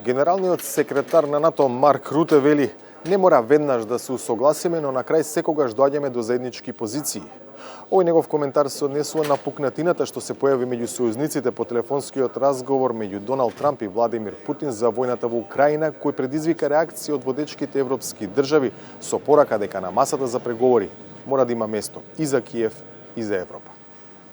Генералниот секретар на НАТО Марк Руте вели: "Не мора веднаш да се усогласиме, но на крај секогаш доаѓаме до заеднички позиции." Овој негов коментар се однесува на пукнатината што се појави меѓу сојузниците по телефонскиот разговор меѓу Доналд Трамп и Владимир Путин за војната во Украина, кој предизвика реакција од водечките европски држави со порака дека на масата за преговори мора да има место и за Киев и за Европа.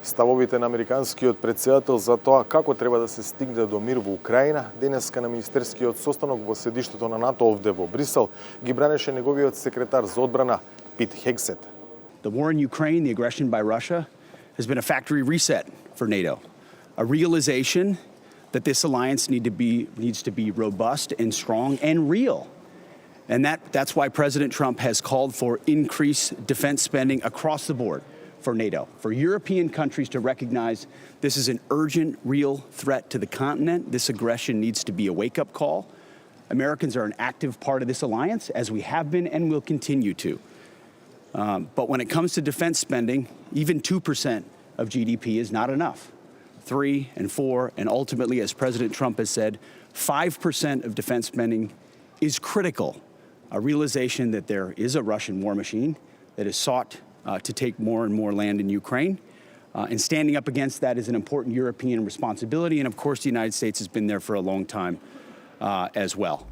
Ставовите на американскиот претседател за тоа како треба да се стигне до мир во Украина денеска на министерскиот состанок во седиштето на НАТО овде во Брисел ги бранеше неговиот секретар за одбрана Пит Хексет. The war in Ukraine, the aggression by Russia, has been a factory reset for NATO, a realization that this alliance needs to be robust and strong and real. And that's why President Trump has called for increased defense spending across the board for NATO, for European countries to recognize this is an urgent, real threat to the continent. This aggression needs to be a wake-up call. Americans are an active part of this alliance, as we have been and will continue to. But when it comes to defense spending, even 2% of GDP is not enough. 3 and 4, and ultimately, as President Trump has said, 5% of defense spending is critical. A realization that there is a Russian war machine that has sought to take more and more land in Ukraine. And standing up against that is an important European responsibility. And of course, the United States has been there for a long time as well.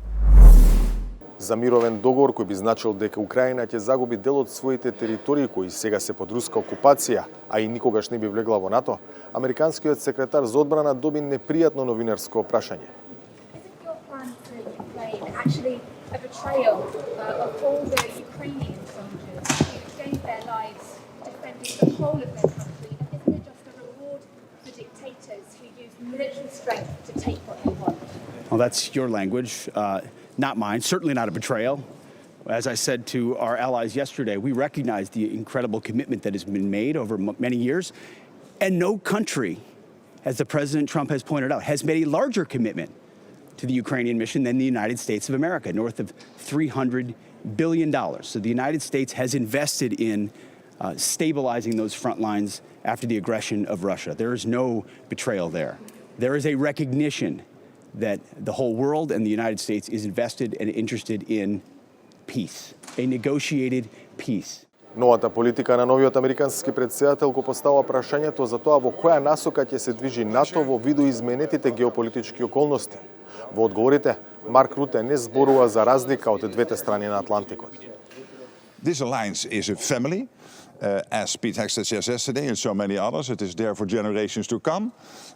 За мировен договор кој би значил дека Украина ќе загуби дел од своите територии кои сега се под руска окупација, а и никогаш не би влегла во НАТО, американскиот секретар за одбрана доби непријатно новинарско прашање. Well, that's your language. Not mine, certainly not a betrayal. As I said to our allies yesterday, we recognize the incredible commitment that has been made over many years. And no country, as the President Trump has pointed out, has made a larger commitment to the Ukrainian mission than the United States of America, north of $300 billion. So the United States has invested in stabilizing those front lines after the aggression of Russia. There is no betrayal there. There is a recognition that the whole world and the United States is invested and interested in peace, a negotiated peace. Новата политика на новиот американски претседател го поставува прашањето за тоа во која насока ќе се движи НАТО во видоизменетите геополитички околности. Во одговорите, Марк Руте не зборува за разлика од двете страни на Атлантикот. This alliance is a family. As Pete Hegseth says yesterday and so many others, it is there for generations to come.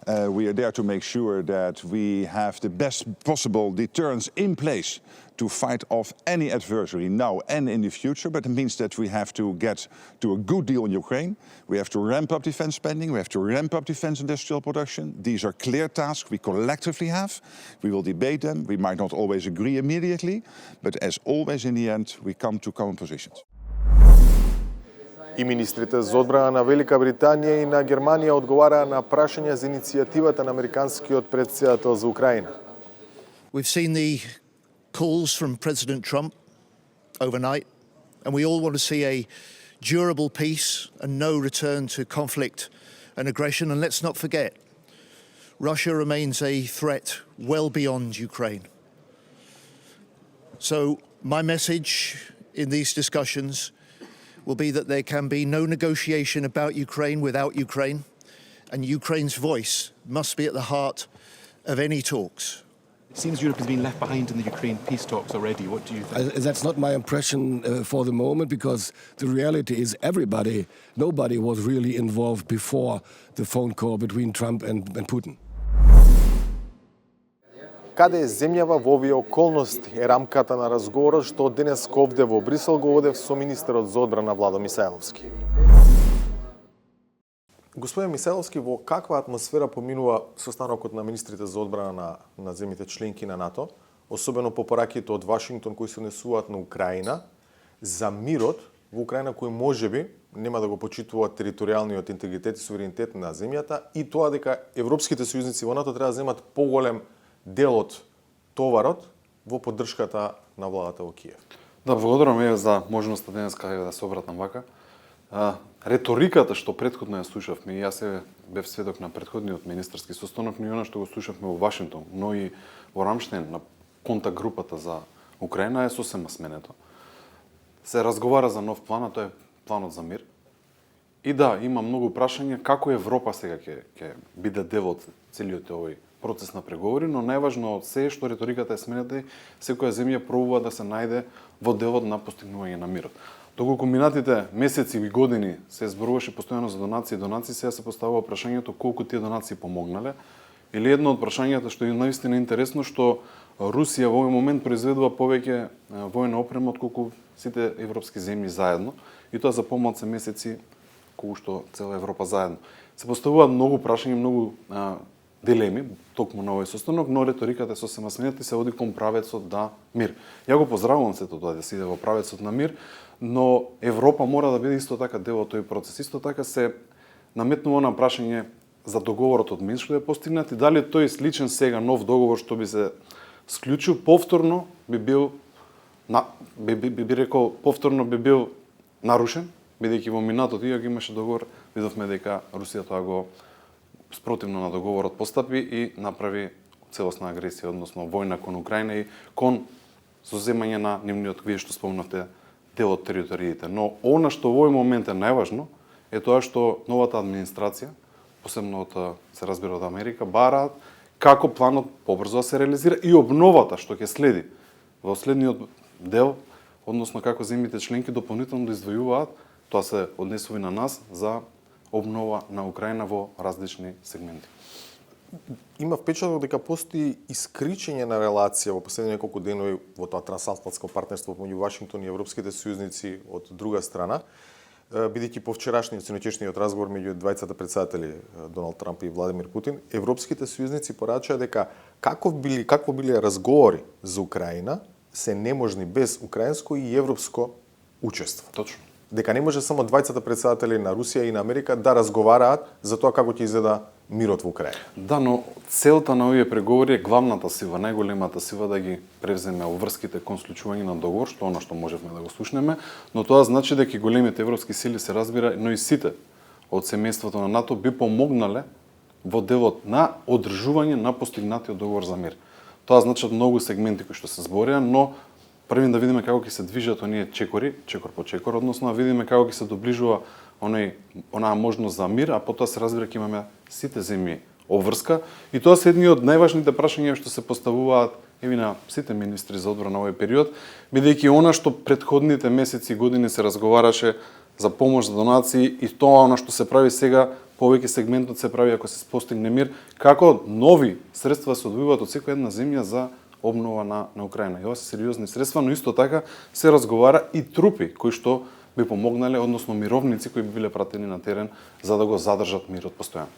We are there to make sure that we have the best possible deterrence in place to fight off any adversary now and in the future. But it means that we have to get to a good deal in Ukraine. We have to ramp up defense spending. We have to ramp up defense industrial production. These are clear tasks we collectively have. We will debate them. We might not always agree immediately, but as always in the end, we come to common positions. И министрите за одбрана на Велика Британија и на Германија одговараа на прашања за иницијативата на американскиот претседател за Украина. We've seen the calls from President Trump overnight, and we all want to see a durable peace and no return to conflict and aggression. And let's not forget, Russia remains a threat well beyond Ukraine. So my message in these discussions will be that there can be no negotiation about Ukraine without Ukraine, and Ukraine's voice must be at the heart of any talks. It seems Europe has been left behind in the Ukraine peace talks already. What do you think? That's not my impression for the moment, because the reality is nobody was really involved before the phone call between Trump and Putin. Каде е земјава во овие околности е рамката на разговорот што денес овде во Брисел го водев со министерот за одбрана Владо Мисајловски. Господин Мисајловски, во каква атмосфера поминува состанокот на министрите за одбрана на земјите членки на НАТО, особено по пораките од Вашингтон кои се однесуваат на Украина, за мирот во Украина кој можеби нема да го почитуваат територијалниот интегритет и суверенитет на земјата и тоа дека европските сојузници во НАТО треба да земат поголем дел од товарот во поддршката на владата во Киев. Да, благодарам ја за можноста денеска да се обратам вака. Реториката што претходно ја слушавме, и јас бев сведок на претходниот министерски состанок, но и она што го слушавме во Вашингтон, но и во Рамштайн, на контакт групата за Украина е сосема сменето. Се разговара за нов план, а тоа е планот за мир. И да, има многу прашања како Европа сега ќе биде дел од целиот овој процес на преговори, но најважно од се е што риториката е сменета и секоја земја пробува да се најде во делот на постигнување на мирот. Доколку минатите месеци и години се зборуваше постојано за донации, сега се поставува прашањето колку тие донации помогнале. Или едно од прашањата што е наистина интересно, што Русија во овој момент произведува повеќе војна опрема отколку сите европски земји заедно, и тоа за помалку месеци колку што цела Европа заедно. Се поставуваат многу прашања, многу дилеми токму на овој состанок, но риториката е сосема сменета и се оди кон правецот да мир. Ја го поздравувам сето тоа да се иде во правецот на мир, но Европа мора да биде исто така дел од тој процес. Исто така се наметнува на прашање за договорот од Минск што е постигнат и дали тој сличен сега нов договор што би се склучил повторно би бил рекол повторно би бил нарушен, бидејќи во минатото иако имаше договор, видовме дека Русија тоа го спротивно на договорот постапи и направи целосна агресија, односно војна кон Украина и кон зоземање на нивниот, вие што спомнавте, дел од териториите. Но она што во овој момент е најважно е тоа што новата администрација, посебно од се разбира од Америка, бараат како планот побрзо да се реализира и обновата што ќе следи во следниот дел, односно како земјите членки дополнително да издвојуваат, тоа се однесува и на нас за обнова на Украина во различни сегменти. Има впечаток дека постои искричење на релација во последните неколку денови во тоа трансатлантско партнерство помеѓу Вашингтон и европските сојузници од друга страна, бидејќи по вчерашниот синоќешниот разговор меѓу двајцата претседатели Доналд Трамп и Владимир Путин, европските сојузници порачаа дека какво биле разговори за Украина се неможни без украинско и европско учество. Точно. Дека не може само двајцата претседатели на Русија и на Америка да разговараат за тоа како ќе изгледа мирот во Украина. Да, но целта на овие преговори е главната сила, најголемата сила да ги превземе обврските кон склучување на договор, што она што можевме да го слушнеме, но тоа значи дека големите европски сили се разбира, но и сите од семејството на НАТО би помогнале во делот на одржување на постигнатиот договор за мир. Тоа значат многу сегменти кои што се зборија, но првим да видиме како ќе се движат оние чекор по чекор, односно да видиме како ќе се доближува онаа можност за мир, а потоа се разбира ќе имаме сите земји обврска и тоа се едни од најважните прашања што се поставуваат еви на сите министри за одбрана овој период, бидејќи она што претходните месеци и години се разговараше за помош за донации и тоа она што се прави сега, повеќе сегментот се прави ако се постигне мир, како нови средства се одвојуваат од секоја една земја за обнова на Украина. И ова се сериозни средства, но исто така се разговара и трупи кои што би помогнале, односно мировници кои би биле пратени на терен за да го задржат мирот постојано.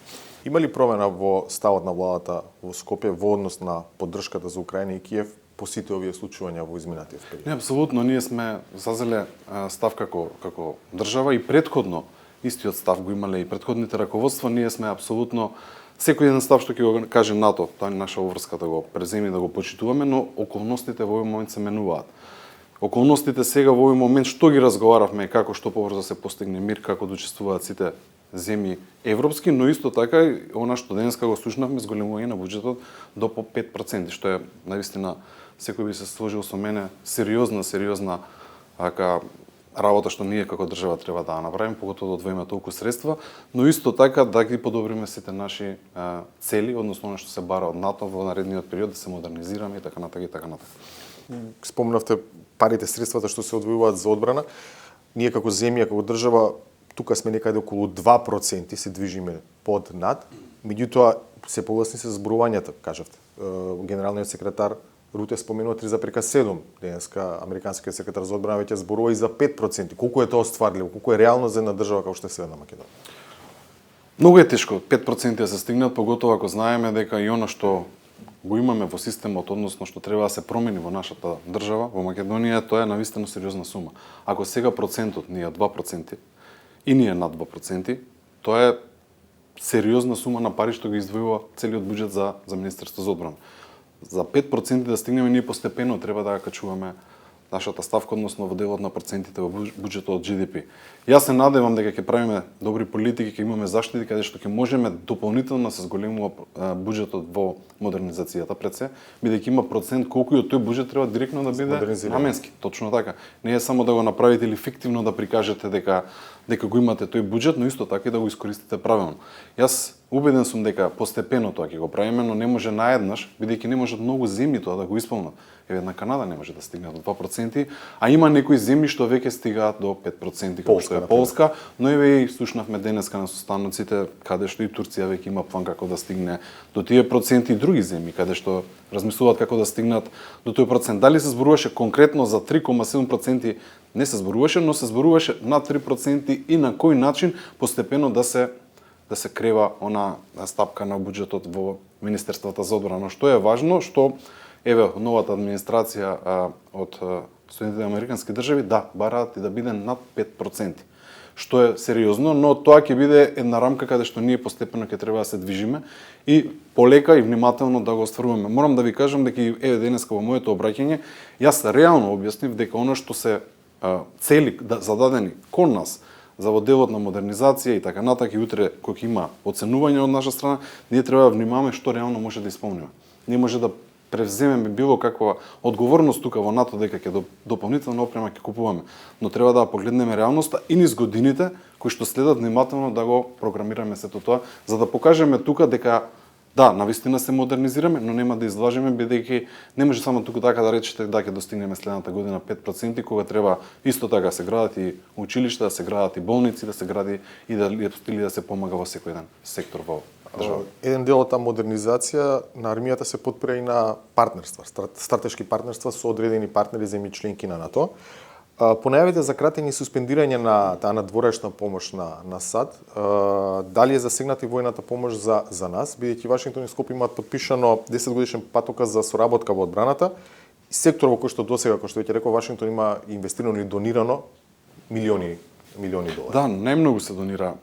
Има ли промена во ставот на владата во Скопје во однос на поддршката за Украина и Киев по сите овие случувања во изминатиот период? Не, апсолутно, ние сме зазеле став како држава и претходно истиот став го имале и претходните раководства, ние сме апсолутно секој еден став што ќе го каже НАТО, тоа е наша обврска да го преземи да го почитуваме, но околностите во овој момент се менуваат. Околностите сега во овој момент што ги разговаравме како што побрзо се постигне мир, како да учествуваат сите земји европски, но исто така и она што денеска го слушнавме зголемување на буџетот до по 5%, што е навистина секој би се сложил со мене сериозна работа што ние како држава треба да ја направиме, поготово да одвоиме толку средства, но исто така да ги подобриме сите наши цели, односно она што се бара од НАТО во наредниот период, да се модернизираме и така натаму. Спомнавте парите, средствата што се одвојуваат за одбрана. Ние како земја, како држава, тука сме некаде околу 2% се движиме под над. Меѓутоа се погласни се зборувањата, кажавте. Генералниот секретар Руте споменува 3,7. Денеска американскиот секретар за одбрана веќе зборува и за 5%. Колку е тоа остварливо, колку е реално за една држава како што е Северна Македонија? Многу е тешко 5% да се стигнат, поготово ако знаеме дека и она што го имаме во системот, односно што треба да се промени во нашата држава, во Македонија, тоа е навистина сериозна сума. Ако сега процентот ни е 2% и ни е над 2%, тоа е сериозна сума на пари што ги издвојува целиот буџет за Министерство за одбрана. За 5% да стигнеме ние постепено треба да ја качуваме нашата ставка, односно во делот на процентите во буџетот од GDP. Јас се надевам дека ќе правиме добри политики, ќе имаме заштити каде што ќе можеме дополнително да се зголемува буџетот во модернизацијата пред се, бидејќи има процент колку и од тој буџет треба директно да биде наменски. Точно така. Не е само да го направите или фиктивно да прикажете дека го имате тој буџет, но исто така и да го искористите правилно. Јас убеден сум дека постепено тоа ќе го правиме, но не може наеднаш, бидејќи не можат многу земји тоа да го исполнат. Еве една Канада не може да стигне до 2%, а има некои земји што веќе стигаат до 5%, како што е Полска, но еве и слушнавме денеска на состаноците каде што и Турција веќе има план како да стигне до тие проценти, и други земји каде што размислуваат како да стигнат до тој процент. Дали се зборуваше конкретно за 3,7%, не се зборуваше, но се зборуваше над 3% и на кој начин постепено да се крева она стапка на буџетот во Министерството за одбрана. Што е важно, што еве новата администрација од Соединетите американски држави бараат и да биде над 5%. Што е сериозно, но тоа ќе биде една рамка каде што ние постепено ќе треба да се движиме и полека и внимателно да го остваруваме. Морам да ви кажам дека еве денеска во моето обраќање јас реално објаснив дека она што се цели зададени кон нас за во делот на модернизација и така натака, и утре кога има оценување од наша страна, ние треба да внимаваме што реално може да исполниме. Не може да превземеме било каква одговорност тука во НАТО дека ќе дополнителна опрема ќе купуваме, но треба да погледнеме реалноста и низ годините кои што следат внимателно да го програмираме сето тоа, за да покажеме тука дека да, навистина се модернизираме, но нема да излажеме, бидејќи не може само тука така да речете да ќе достигнеме следната година 5%, кога треба исто така се градат и училишта, да се градат и болници, да се гради и да се помага во секој еден сектор во држава. Еден дел од таа модернизација на армијата се подпира и на партнерства, стратешки партнерства со одредени партнери земји членки на НАТО. По најавите за кратење и суспендирање на таа надворешна помош на САД, дали е засегната и војната помош за нас, бидејќи Вашингтон и Скопје имаат подпишано 10 годишен патоказ за соработка во одбраната, и сектор во кој што досега, кој што веќе реков, Вашингтон има инвестирано или донирано милиони долари. Да, најмногу се донира,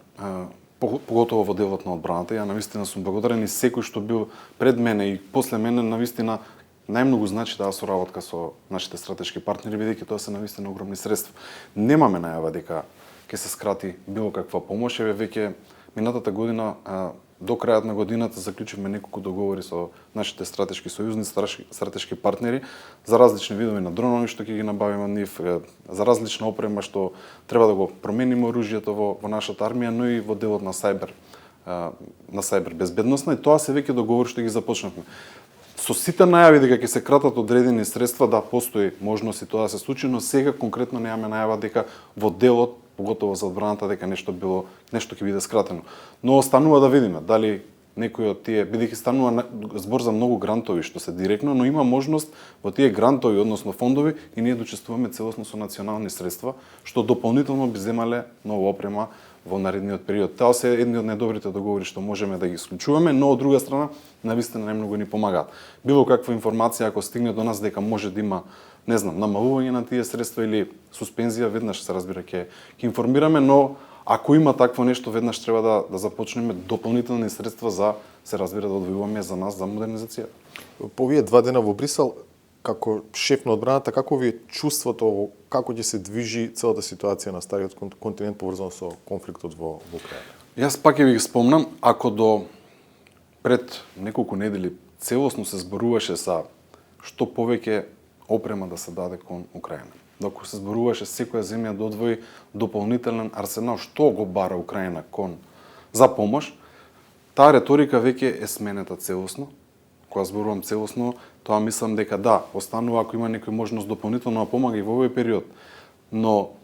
поготово во делот на одбраната. Ја навистина сум благодарен и секој што бил пред мене и после мене, навистина најмногу значи таа соработка со нашите стратешки партнери, бидејќи тоа се навистина огромни средства. Немаме најава дека ќе се скрати било каква помош. Еве веќе минатата година до крајот на годината заклучивме неколку договори со нашите стратешки сојузници, стратешки партнери за различни видови на дронови што ќе ги набавиме од нив, за различна опрема што треба да го промениме оружјето во нашата армија, но и во делот на сајбер безбедноста, и тоа се веќе договори што ги започнавме. Со сите најави дека ќе се кратат одредени средства, да, постои можност и тоа да се случи, но сега конкретно немаме најава дека во делот, поготово за одбраната, дека нешто ќе биде скратено. Но останува да видиме дали некои од тие, бидејќи станува збор за многу грантови што се директно, но има можност во тие грантови, односно фондови, и ние да учествуваме целосно со национални средства, што дополнително би земале нова опрема во наредниот период. Тоа се едни од најдобрите договори што можеме да ги исклучуваме, но од друга страна навистина најмногу ни помагаат. Било каква информација ако стигне до нас дека може да има, не знам, намалување на тие средства или суспензија, веднаш се разбира ќе информираме, но ако има такво нешто, веднаш треба да започнеме дополнителни средства за се разбира да одвојуваме за нас за модернизација. По овие 2 дена во Брисел, како шеф на одбраната, како ви е чувството, како ќе се движи целата ситуација на стариот континент поврзано со конфликтот во Украина? Јас пак ќе ви спомнам, ако до пред неколку недели целосно се зборуваше за што повеќе опрема да се даде кон Украина. Докато се зборуваше секоја земја да одвои дополнителен арсенал што го бара Украина за помош, таа реторика веќе е сменета целосно. Кога зборувам целосно, тоа мислам дека да, останува ако има некоја можност дополнително да помага и во овој период. Но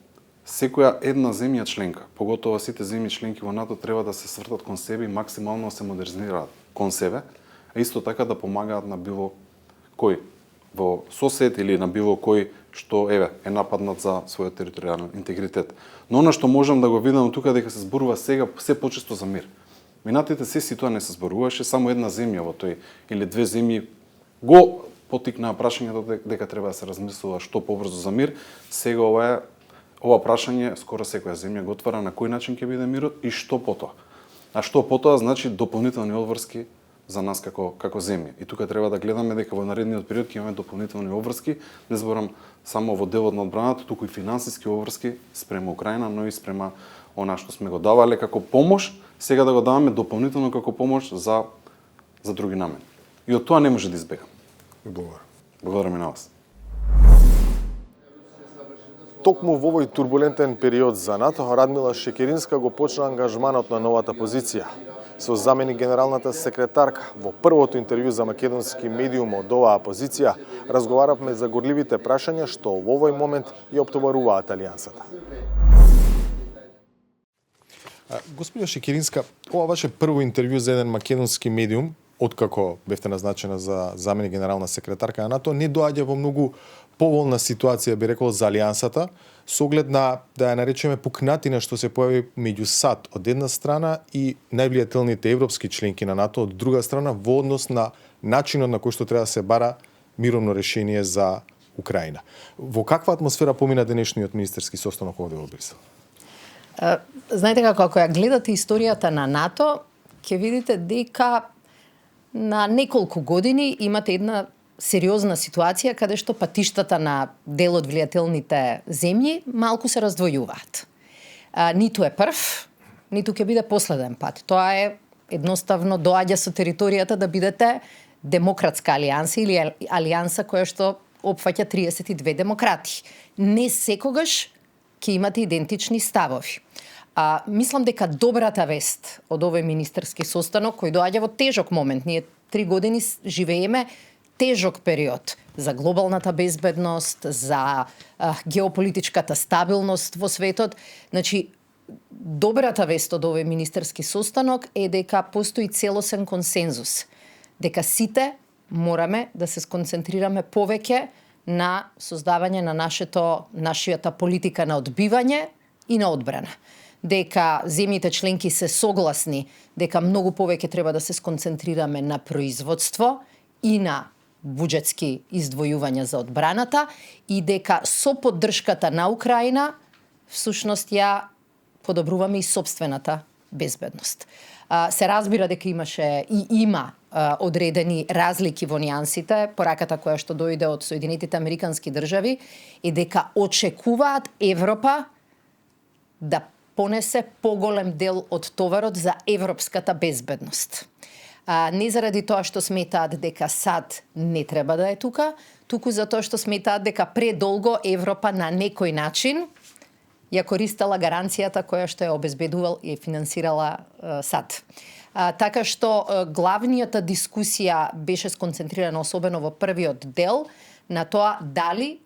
секоја една земја членка, поготово сите земји членки во НАТО, треба да се свртат кон себе и максимално да се модернизираат кон себе, а исто така да помагаат на било кој во сосед или на било кој што е нападнат за својот територијален интегритет. Но она што можам да го видам тука дека се зборува сега се почесто за мир. Минатите сесии тоа не се зборуваше, само една земја во тој или 2 земји го потикнаа прашањето дека треба да се размислува што побрзо за мир. Сега ова прашање скоро секоја земја го отвара на кој начин ќе биде мирот и што потоа. А што потоа значи дополнителни одврски за нас како земја. И тука треба да гледаме дека во наредниот период ќе имаме дополнителни обврски, не зборам само во делот на одбраната, туку и финансиски обврски спрема Украина, но и спрема она што сме го давале како помош, сега да го даваме дополнително како помош за други намени. И од тоа не може да избегаме. Благодарам. Благодарам и на вас. Токму во овој турбулентен период за НАТО, Радмила Шекеринска го почна ангажманот на новата позиција. Со заменик генералната секретарка во првото интервју за македонски медиум од оваа позиција, разговаравме за горливите прашања што во овој момент ја оптоваруваат алијансата. Господја Шекеринска, ова ваше прво интервју за еден македонски медиум, откако бевте назначена за заменик генерална секретарка на НАТО, не доаѓа во многу поволна ситуација, би рекол, за алијансата, со оглед на, да ја наречеме, пукнатина што се појави меѓу САД од една страна и највлијателните европски членки на НАТО од друга страна во однос на начинот на кој што треба да се бара мировно решение за Украина. Во каква атмосфера помина денешниот министерски состанок овде во Брисел? Знаете како, ако ја гледате историјата на НАТО, ќе видите дека на неколку години имате една сериозна ситуација каде што патиштата на дел од влијателните земји малку се раздвојуваат. Ниту е прв, ниту ќе биде последен пат. Тоа е едноставно доаѓа со територијата да бидете демократска алијанса или алијанса која што опфаќа 32 демократи. Не секогаш ќе имате идентични ставови. Мислам дека добрата вест од овој министерски состанок, кој доаѓа во тежок момент, ние 3 години живееме тежок период за глобалната безбедност, за геополитичката стабилност во светот. Значи, добрата вест од овој министерски состанок е дека постои целосен консензус, дека сите мораме да се сконцентрираме повеќе на создавање на нашата политика на одбивање и на одбрана. Дека земјите членки се согласни дека многу повеќе треба да се сконцентрираме на производство и на буџетски издвојувања за одбраната и дека со поддршката на Украина всушност ја подобруваме и сопствената безбедност. Се разбира дека имаше и има одредени разлики во нијансите, пораката која што дојде од Соединетите Американски држави и дека очекуваат Европа да понесе поголем дел од товарот за европската безбедност. Не заради тоа што сметаат дека САД не треба да е тука, туку затоа што сметаат дека предолго Европа на некој начин ја користела гаранцијата која што ја обезбедувал и финансирала САД. Така што главнијата дискусија беше сконцентрирана особено во првиот дел на тоа дали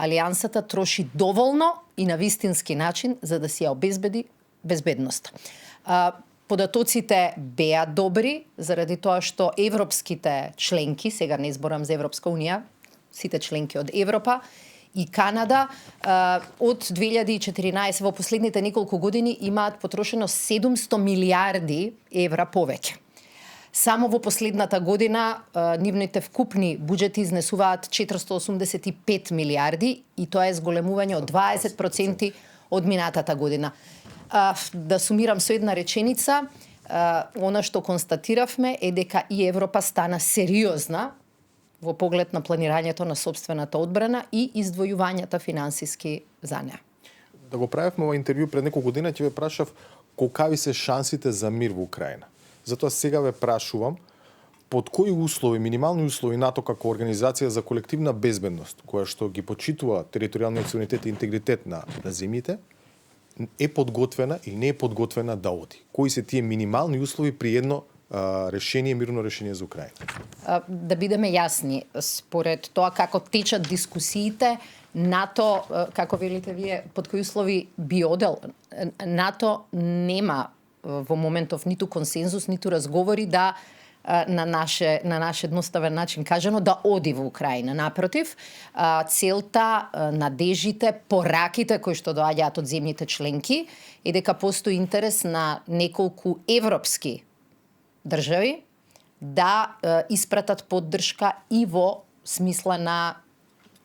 алијансата троши доволно и на вистински начин за да си ја обезбеди безбедноста. Податоците беа добри заради тоа што европските членки, сега не зборам за Европска унија, сите членки од Европа и Канада од 2014 во последните неколку години имаат потрошено 700 милиарди евра повеќе. Само во последната година нивните вкупни буџети изнесуваат 485 милиарди и тоа е зголемување од 20% од минатата година. Да сумирам со една реченица, она што констатиравме е дека и Европа стана сериозна во поглед на планирањето на сопствената одбрана и издвојувањата финансиски за неа. Да го правевме ова интервју пред неколку година, ќе ве прашав колкави се шансите за мир во Украина. Затоа сега ве прашувам под кои услови, минимални услови НАТО како организација за колективна безбедност, која што ги почитува територијалниот суверенитет и интегритет на земјите, е подготвена или не е подготвена да оди? Кои се тие минимални услови при едно мирно решение за Украина? Да бидеме јасни, според тоа како течат дискусиите, НАТО, како велите вие, под кои услови би одел, НАТО нема во моментов ниту консензус, ниту разговори да на наш едноставен начин кажано да оди во Украина. Напротив, целта, надежите, пораките кои што доаѓаат од земјите членки е дека постои интерес на неколку европски држави да испратат поддршка и во смисла на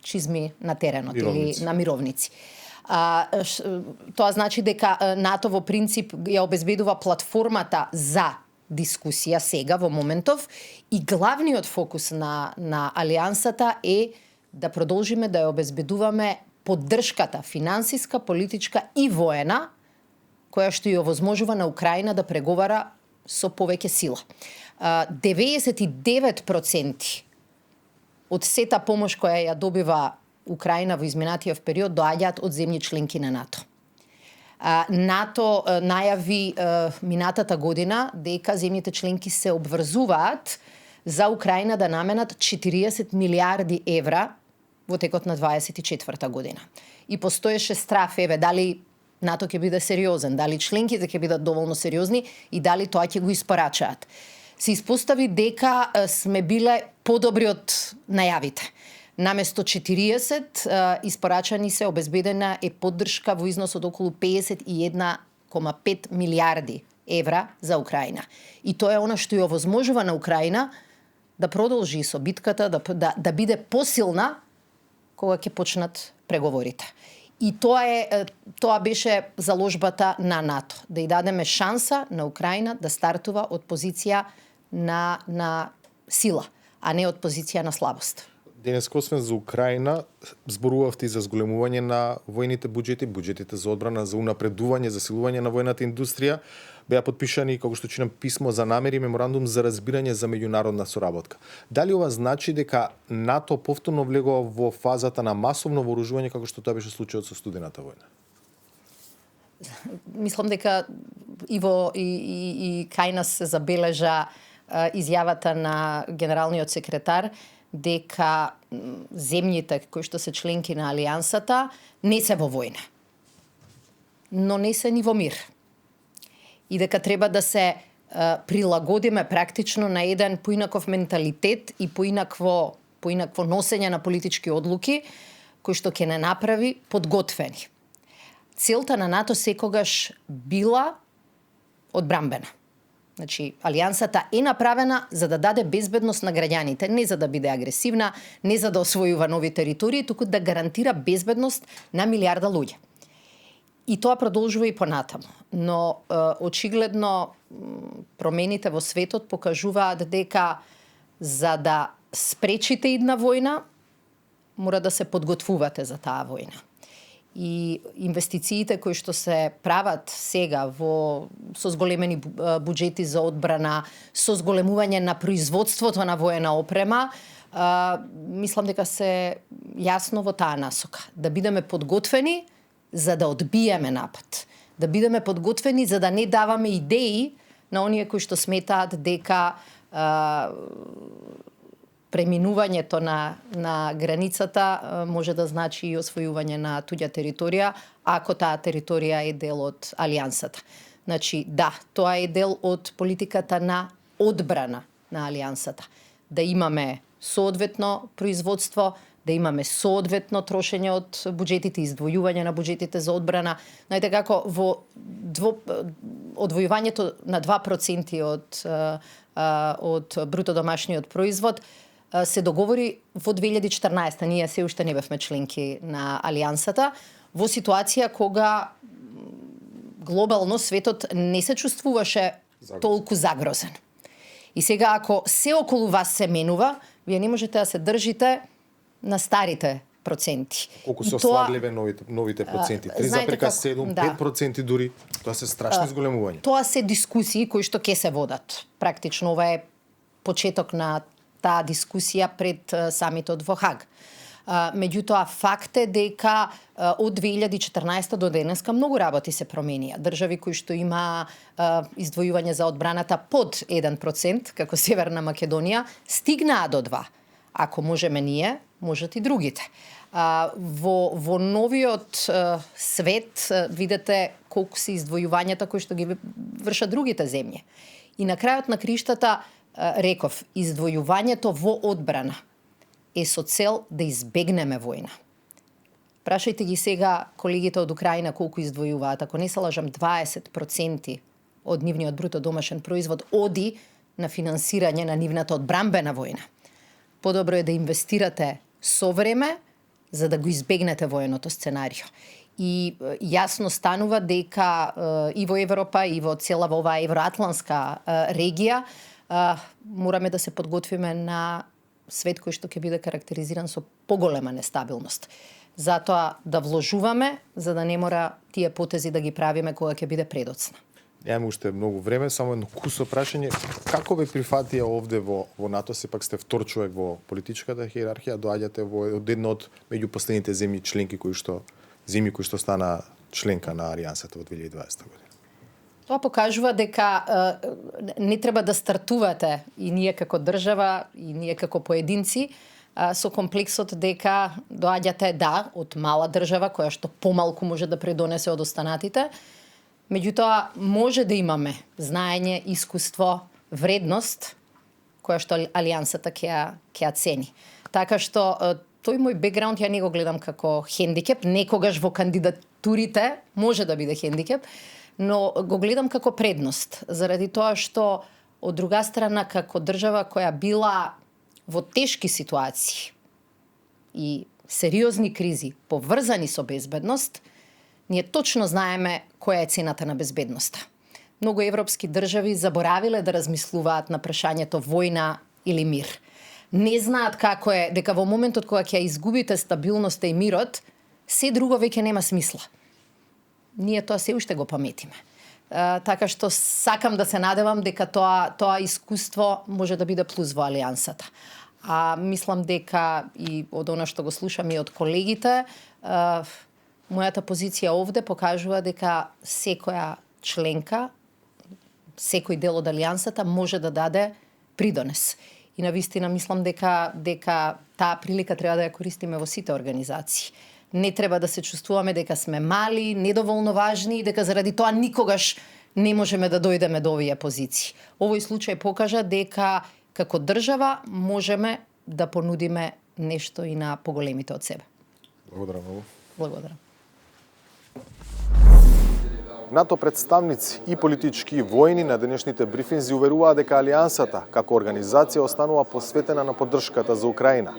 чизми на теренот или на мировници. Тоа значи дека НАТО во принцип ја обезбедува платформата за дискусија сега во моментов и главниот фокус на алијансата е да продолжиме да ја обезбедуваме поддршката финансиска, политичка и воена која што ја овозможува на Украина да преговара со повеќе сила. 99% од сета помош која ја добива Украина во изминатиот период доаѓаат од земји членки на НАТО. НАТО најави минатата година дека земјите членки се обврзуваат за Украина да наменат 40 милиарди евра во текот на 24 година. И постоеше страф, дали НАТО ќе биде сериозен, дали членките ќе бидат доволно сериозни и дали тоа ќе го испорачаат. Се испостави дека сме биле подобри од најавите. Наместо 40, испорачани се, обезбедена е поддршка во износ од околу 51,5 милиарди евра за Украина. И тоа е она што ја овозможува на Украина да продолжи со битката, да биде посилна кога ќе почнат преговорите. И тоа беше заложбата на НАТО, да ја дадеме шанса на Украина да стартува од позиција на сила, а не од позиција на слабост. Денес, освен за Украина, зборувавте и за зголемување на војните буџети, буџетите за одбрана, за унапредување, засилување на војната индустрија. Беа подпишани, како што чинам, писмо за намери, меморандум за разбирање за меѓународна соработка. Дали ова значи дека НАТО повторно влегува во фазата на масовно вооружување, како што тоа беше случајот со студената војна? Мислам дека и кај нас се забележа изјавата на генералниот секретар дека земјите кои што се членки на алијансата не се во војна, но не се ни во мир. И дека треба да се прилагодиме практично на еден поинаков менталитет и поинакво носење на политички одлуки кои што ќе не направи подготвени. Целта на НАТО секогаш била одбрамбена. Значи, алијансата е направена за да даде безбедност на граѓаните, не за да биде агресивна, не за да освојува нови територии, туку да гарантира безбедност на милиарда луѓе. И тоа продолжува и понатаму. Но очигледно промените во светот покажуваат дека за да спречите една војна, мора да се подготвувате за таа војна. И инвестициите кои што се прават сега со зголемени буџети за одбрана, со зголемување на производството на воена опрема, мислам дека се јасно во таа насока. Да бидеме подготвени за да одбиеме напад. Да бидеме подготвени за да не даваме идеи на оние кои што сметаат дека преминувањето на границата може да значи и освојување на туѓа територија, ако таа територија е дел од алијансата. Значи, да, тоа е дел од политиката на одбрана на алијансата. Да имаме соодветно производство, да имаме соодветно трошење од буџетите, издвојување на буџетите за одбрана. Знаете како во одвојувањето на 2% од бруто домашниот производ се договори во 2014. Ние се уште не бевме членки на алијансата, во ситуација кога глобално светот не се чувствуваше толку загрозен. И сега ако се околу вас се менува, вие не можете да се држите на старите проценти. Колку се ослагливе новите проценти? 3,7-5% дури. Тоа се страшни зголемувања. Тоа се дискусии кои што ќе се водат. Практично ова е почеток на таа дискусија пред самитот во Хаг. Меѓутоа, факт е дека од 2014 до денеска многу работи се променија. Држави кои што има издвојување за одбраната под 1%, како Северна Македонија, стигнаа до 2%. Ако можеме ние, можат и другите. Во новиот свет видите колку се издвојувањата кои што ги вршат другите земји. И на крајот на криштата реков, издвојувањето во одбрана е со цел да избегнеме војна. Прашајте ги сега колегите од Украина колку издвојуваат. Ако не се лажам, 20% од нивниот бруто домашен производ оди на финансирање на нивната одбрамбена војна. Подобро е да инвестирате со време за да го избегнете военото сценарио. И јасно станува дека и во Европа и во цела во оваа евроатлантска регија мораме да се подготвиме на свет кој што ќе биде карактеризиран со поголема нестабилност. Затоа да вложуваме, за да не мора тие потези да ги правиме кога ќе биде предоцна. Немаме уште многу време, само едно кусо прашање. Како ве прифатија овде во НАТО, сепак сте втор човек во политичката хиерархија, доаѓате во едно од меѓу последните земји членки кои што стана членка на Алијансата во 2020 година? Тоа покажува дека не треба да стартувате и ние како држава, и ние како поединци со комплексот дека доаѓате од мала држава која што помалку може да предонесе од останатите. Меѓутоа може да имаме знаење, искуство, вредност која што Алијансата ќе ја цени. Така што тој мој бекграунд ја не го гледам како хендикеп, некогаш во кандидатурите може да биде хендикеп, но го гледам како предност, заради тоа што од друга страна како држава која била во тешки ситуации и сериозни кризи поврзани со безбедност, ние точно знаеме која е цената на безбедноста. Многу европски држави заборавиле да размислуваат на прашањето војна или мир. Не знаат како е дека во моментот кога ќе изгубите стабилноста и мирот, се друго веќе нема смисла. Ние тоа се уште го паметиме. Така што сакам да се надевам дека тоа искуство може да биде плюс во Алијансата. Мислам дека и од она што го слушам и од колегите, мојата позиција овде покажува дека секоја членка, секој дел од Алијансата може да даде придонес. И навистина мислам дека таа прилика треба да ја користиме во сите организации. Не треба да се чувствуваме дека сме мали, недоволно важни и дека заради тоа никогаш не можеме да дојдеме до овие позиции. Овој случај покажа дека како држава можеме да понудиме нешто и на поголемите од себе. Благодарам многу. Благодарам. НАТО представници и политички и војни на денешните брифинзи уверуваа дека Алијансата како организација останува посветена на поддршката за Украина.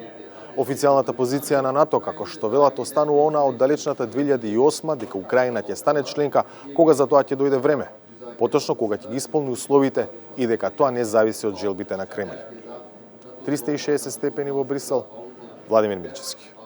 Официјалната позиција на НАТО, како што велат, останува она од далечната 2008 дека Украина ќе стане членка кога за тоа ќе дојде време, поточно кога ќе ги исполни условите и дека тоа не зависи од желбите на Кремљ. 360 степени во Брисел, Владимир Мирчевски.